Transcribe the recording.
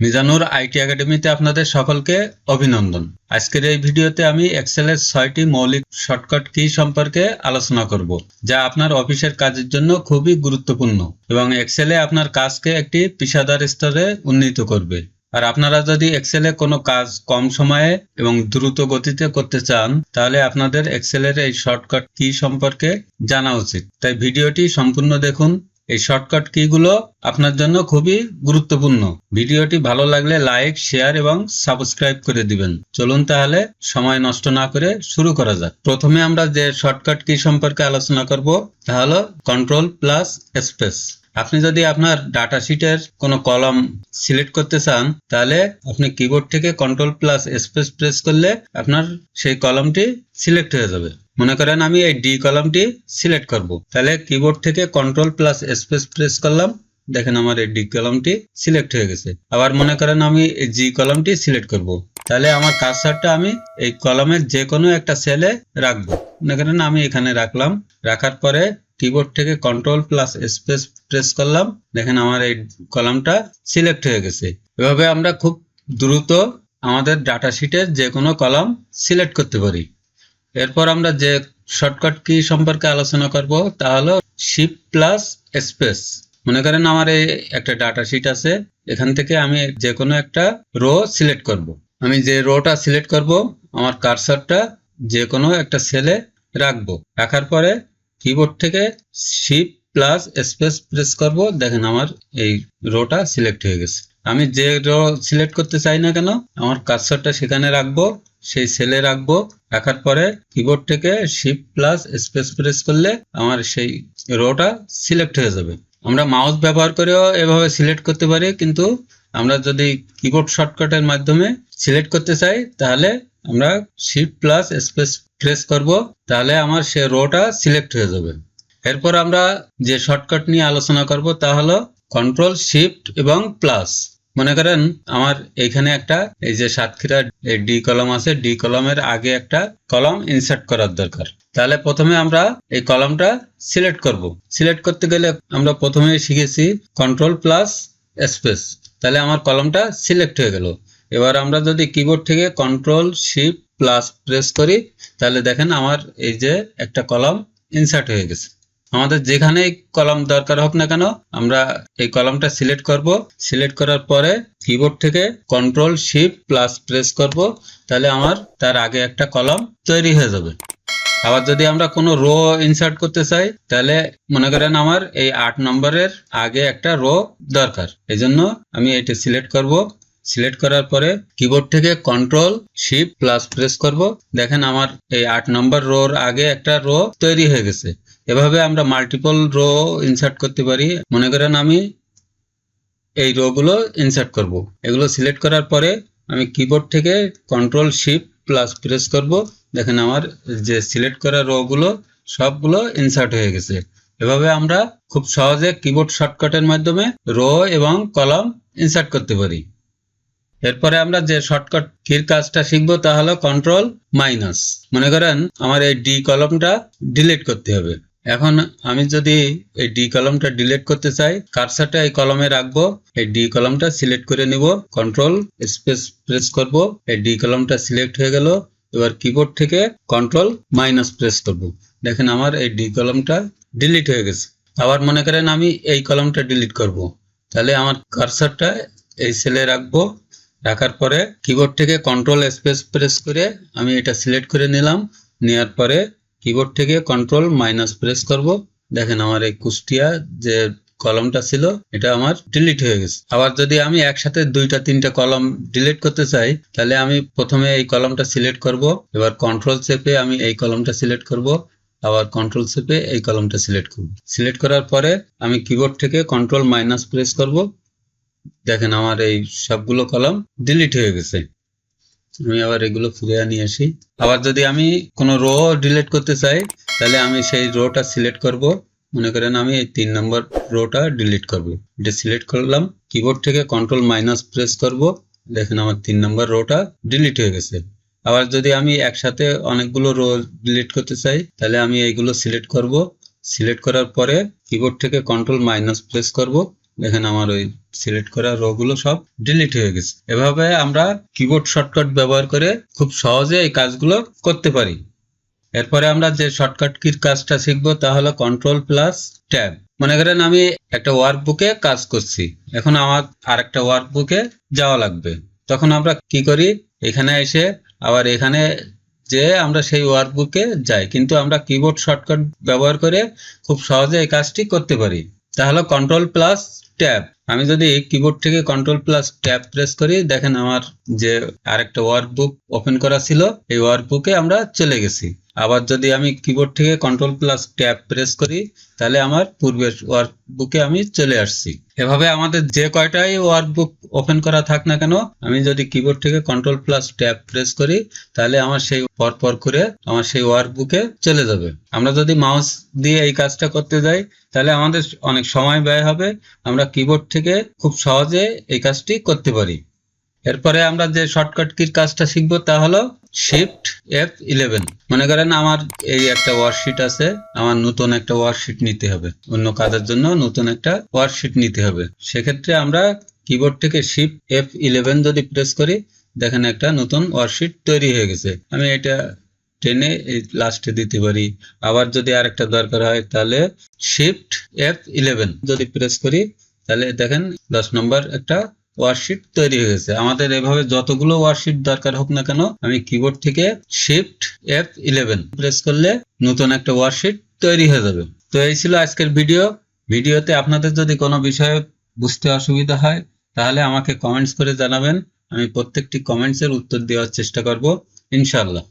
Mizanur IT একাডেমিতে আপনাদের সকলকে অভিনন্দন। আজকের এই ভিডিওতে আমি এক্সেলের 6টি মৌলিক শর্টকাট কি সম্পর্কে আলোচনা করব, যা আপনার অফিসের কাজের জন্য খুবই গুরুত্বপূর্ণ এবং এক্সেলে আপনার কাজকে একটি পেশাদার স্তরে উন্নীত করবে। আর আপনারা যদি এক্সেলে কোনো কাজ কম সময়ে এবং দ্রুত গতিতে করতে চান, তাহলে আপনাদের এক্সেলের এই শর্টকাট কি সম্পর্কে জানা উচিত। তাই ভিডিওটি সম্পূর্ণ দেখুন। এই শর্টকাট কিগুলো আপনার জন্য খুবই গুরুত্বপূর্ণ। ভিডিওটি ভালো লাগলে লাইক, শেয়ার এবং সাবস্ক্রাইব করে দিবেন। চলুন তাহলে সময় নষ্ট না করে শুরু করা যাক। প্রথমে আমরা যে শর্টকাট কি সম্পর্কে আলোচনা করব তা হলো কন্ট্রোল প্লাস স্পেস। আপনি যদি আপনার ডাটা শিটের কোনো কলাম সিলেক্ট করতে চান, তাহলে আপনি কিবোর্ড থেকে কন্ট্রোল প্লাস স্পেস প্রেস করলে আপনার সেই কলামটি সিলেক্ট হয়ে যাবে। মনে করেন আমি এই ডি কলামটি সিলেক্ট করব, তাহলে কিবোর্ড থেকে কন্ট্রোল প্লাস স্পেস প্রেস করলাম, দেখেন আমার এই ডি কলামটি সিলেক্ট হয়ে গেছে। আবার মনে করেন আমি এই জি কলামটি সিলেক্ট করব, তাহলে আমার কার্সারটা আমি এই কলামের যে কোনো একটা সেলে রাখবো। মনে করেন আমি এখানে রাখলাম, রাখার পরে কিবোর্ড থেকে কন্ট্রোল প্লাস স্পেস প্রেস করলাম, দেখেন আমার এই কলামটা সিলেক্ট হয়ে গেছে। এভাবে আমরা খুব দ্রুত আমাদের ডাটা শিটের যে কোনো কলাম সিলেক্ট করতে পারি। এরপর আমরা যে শর্টকাট কি সম্পর্কে আলোচনা করব তা হলো শিফট প্লাস স্পেস। মনে করেন আমার এই একটা ডাটা শিট আছে, এখান থেকে আমি যে কোনো একটা রো সিলেক্ট করব। আমি যে রোটা সিলেক্ট করব, আমার কার্সারটা যে কোনো একটা সেলে রাখবো। রাখার পরে কিবোর্ড থেকে শিফট প্লাস স্পেস প্রেস করব, দেখেন আমার এই রোটা সিলেক্ট হয়ে গেছে। আমি যে রো সিলেক্ট করতে চাই না কেন, আমার কার্সারটা সেখানে রাখবো, সেই সেলে রাখবো। রাখার পরে কিবোর্ড থেকে শিফট প্লাস স্পেস প্রেস করলে আমার সেই রোটা সিলেক্ট হয়ে যাবে। আমরা মাউস ব্যবহার করেও এভাবে সিলেক্ট করতে পারি, কিন্তু আমরা যদি কিবোর্ড শর্টকাটের মাধ্যমে সিলেক্ট করতে চাই, তাহলে আমরা শিফট প্লাস স্পেস প্রেস করব, তাহলে আমার সেই রোটা সিলেক্ট হয়ে যাবে। এরপর আমরা যে শর্টকাট নিয়ে আলোচনা করব তা হলো কন্ট্রোল শিফট এবং প্লাস। মনে করেন আমার এইখানে একটা এই যে সাতক্ষীরা ডি কলাম আছে, ডি কলামের আগে একটা কলাম ইনসার্ট করার দরকার। তাহলে প্রথমে আমরা এই কলামটা সিলেক্ট করব। সিলেক্ট করতে গেলে আমরা প্রথমে শিখেছি কন্ট্রোল প্লাস স্পেস, তাহলে আমার কলামটা সিলেক্ট হয়ে গেল। এবার আমরা যদি কিবোর্ড থেকে কন্ট্রোল শিফট প্লাস প্রেস করি, তাহলে দেখেন আমার এই যে একটা কলাম ইনসার্ট হয়ে গেছে। আমাদের যেখানে কলাম দরকার হোক না কেন, আমরা এই কলামটা সিলেক্ট করব। সিলেক্ট করার পরে কিবোর্ড থেকে কন্ট্রোল শিফট প্লাস প্রেস করব, তাহলে আমার তার আগে একটা কলাম তৈরি হয়ে যাবে। আবার যদি আমরা কোনো রো ইনসার্ট করতে চাই, তাহলে মনে করেন আমার এই 8 নম্বরের আগে একটা রো দরকার, এজন্য আমি এটা সিলেক্ট করব। সিলেক্ট করার পরে কিবোর্ড থেকে কন্ট্রোল শিফট প্লাস প্রেস করব, দেখেন আমার এই 8 নম্বর রোর আগে একটা রো তৈরি হয়ে গেছে। এভাবে আমরা মাল্টিপল রো ইনসার্ট করতে পারি। মনে করেন আমি এই রো গুলো ইনসার্ট করব। এগুলো সিলেক্ট করার পরে আমি কিবোর্ড থেকে কন্ট্রোল শিফট প্লাস প্রেস করব, দেখেন আমার যে সিলেক্ট করা রো গুলো সবগুলো ইনসার্ট হয়ে গেছে। এভাবে আমরা খুব সহজে কিবোর্ড শর্টকাটের মাধ্যমে রো এবং কলাম ইনসার্ট করতে পারি। এরপরে আমরা যে শর্টকাট কির কাজটা শিখবো তা হলো কন্ট্রোল মাইনাস। মনে করেন আমার এই ডি কলামটা ডিলিট করতে হবে। এখন আমি যদি এই ডি কলামটা ডিলিট করতে চাই, কার্সারটা এই কলামে রাখবো, এই ডি কলামটা সিলেক্ট করে নিব, কন্ট্রোল স্পেস প্রেস করব, এই ডি কলামটা সিলেক্ট হয়ে গেল। এবার কিবোর্ড থেকে কন্ট্রোল মাইনাস প্রেস করব, দেখেন আমার এই ডি কলামটা ডিলিট হয়ে গেছে। আবার মনে করেন আমি এই কলামটা ডিলিট করব, তাহলে আমার কার্সারটা এই সেলে রাখবো। রাখার পরে কিবোর্ড থেকে কন্ট্রোল স্পেস প্রেস করে আমি এটা সিলেক্ট করে নিলাম। নেওয়ার পরে কিবোর্ড থেকে কন্ট্রোল মাইনাস প্রেস করব, দেখেন আমার এই কুষ্টিয়া যে কলামটা ছিল এটা আমার ডিলিট হয়ে গেছে। আবার যদি আমি একসাথে 2-3টা কলাম ডিলিট করতে চাই, তাহলে আমি প্রথমে এই কলামটা সিলেক্ট করব, এবার কন্ট্রোল চেপে আমি এই কলামটা সিলেক্ট করব, আবার কন্ট্রোল চেপে এই কলামটা সিলেক্ট করব। সিলেক্ট করার পরে আমি কিবোর্ড থেকে কন্ট্রোল মাইনাস প্রেস করব, দেখেন আমার এই সবগুলো কলাম ডিলিট হয়ে গেছে। আমি আবার এগুলো ফিরে নিয়ে আসি। আবার যদি আমি কোনো রো ডিলিট করতে চাই, তাহলে আমি সেই রোটা সিলেক্ট করব। মনে করেন আমি এই 3 নম্বর রোটা ডিলিট করব, এটা সিলেক্ট করলাম, কিবোর্ড থেকে কন্ট্রোল মাইনাস প্রেস করব, দেখেন আমার 3 নম্বর রোটা ডিলিট হয়ে গেছে। আবার যদি আমি একসাথে অনেকগুলো রো ডিলিট করতে চাই, তাহলে আমি এইগুলো সিলেক্ট করব। সিলেক্ট করার পরে কিবোর্ড থেকে কন্ট্রোল মাইনাস প্রেস করব, দেখেন আমার ওই সিলেক্ট করা রো গুলো সব ডিলিট হয়ে গেছে। এভাবে আমরা কিবোর্ড শর্টকাট ব্যবহার করে খুব সহজে এই কাজগুলো করতে পারি। এরপরে আমরা যে শর্টকাট কির কাজটা শিখবো তা হলো কন্ট্রোল প্লাস ট্যাব। মনে করেন আমি একটা ওয়ার্কবুকে কাজ করছি, এখন আমার আরেকটা ওয়ার্কবুকে যাওয়া লাগবে। তখন আমরা কি করি, এখানে এসে আবার এখানে যে আমরা সেই ওয়ার্কবুকে যাই, কিন্তু আমরা কিবোর্ড শর্টকাট ব্যবহার করে খুব সহজে এই কাজটি করতে পারি। তাহলে কন্ট্রোল প্লাস ট্যাব। আমি যদি কিবোর্ড থেকে কন্ট্রোল প্লাস ট্যাব প্রেস করি, দেখেন আমার যে আরেকটা ওয়ার্কবুক ওপেন করা ছিল এই ওয়ার্কবুকে আমরা চলে গেছি। আবার যদি আমি কিবোর্ড থেকে কন্ট্রোল প্লাস ট্যাব প্রেস করি, তাহলে আমার পূর্বের ওয়ার্কবুকে আমি চলে আসছি। এভাবে আমাদের যে কয়টাই ওয়ার্কবুক ওপেন করা থাক না কেন, আমি যদি কিবোর্ড থেকে কন্ট্রোল প্লাস ট্যাব প্রেস করি, তাহলে আমার সেই পরপর করে আমার সেই ওয়ার্কবুকে চলে যাবে। আমরা যদি মাউস দিয়ে এই কাজটা করতে যাই, তাহলে আমাদের অনেক সময় ব্যয় হবে। আমরা কিবোর্ড থেকে খুব সহজে এই কাজটি করতে পারি। এরপরে আমরা যে শর্টকাট কির কাজটা শিখবো তা হলো শিফট F11। মনে করেন আমার এই একটা ওয়ার্কশিট আছে, আমার নতুন একটা ওয়ার্কশিট নিতে হবে, অন্য কাজের জন্য নতুন একটা ওয়ার্কশিট নিতে হবে। সেক্ষেত্রে আমরা কিবোর্ড থেকে শিফট F11 যদি প্রেস করি, দেখেন একটা নতুন ওয়ার্কশিট তৈরি হয়ে গেছে। আমি এটা টেনে লাস্টে দিতে পারি। আবার যদি আরেকটা দরকার হয়, তাহলে শিফট F11 যদি প্রেস করি, তাহলে দেখেন 10 নম্বর একটা ওয়ার্কশিট তৈরি হয়ে গেছে। আমাদের এভাবে যতগুলো ওয়ার্কশিট দরকার হোক না কেন, আমি কিবোর্ড থেকে শিফট F11 প্রেস করলে নতুন একটা ওয়ার্কশিট তৈরি হয়ে যাবে। তো এই ছিল আজকের ভিডিওতে আপনাদের যদি কোনো বিষয়ে বুঝতে অসুবিধা হয়, তাহলে আমাকে কমেন্টস করে জানাবেন। আমি প্রত্যেকটি কমেন্টসের উত্তর দেওয়ার চেষ্টা করব ইনশাআল্লাহ।